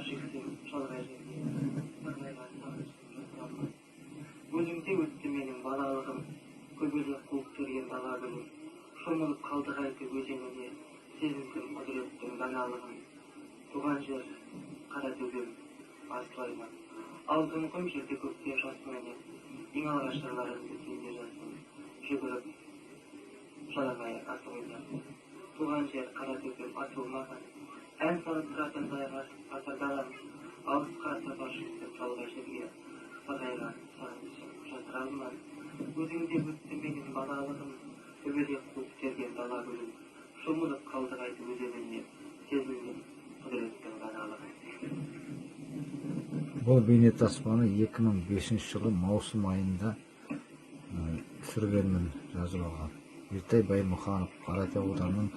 шексем шалғай жерге сарғайған сағынышым жасырамын. Өзіңде өтті менің балалығым, көбелек қуып келген дала гүлім. Шомылып қалды қайтып өзеніне, сезіндім құдіреттің даналығын. Туған жер қара төбем, асылаймын. Алтын құм жерде көкте жасыменен, ең алғаш жырларымды сенде жаздым. Жүгіріп жалаңай асыл ойнадым. Туған жер қара төбем асылмаған, ән салып тұратын ғасыр далам. Алысқа сапар шектім шалғай жерге, сарғайған сағынышым жасыра алман. Өзіңде өтті менің балалығым, төбелек қуып келген дала гүлім. Шомылып қалды қайтып өзеніне, сезіндім құдіреттің даналығын. Бұл бейнетаспаны 2005 жылы маусым айында түсіргенмін, жазып алған. Ертай Баймұханов, Қаратау ауданының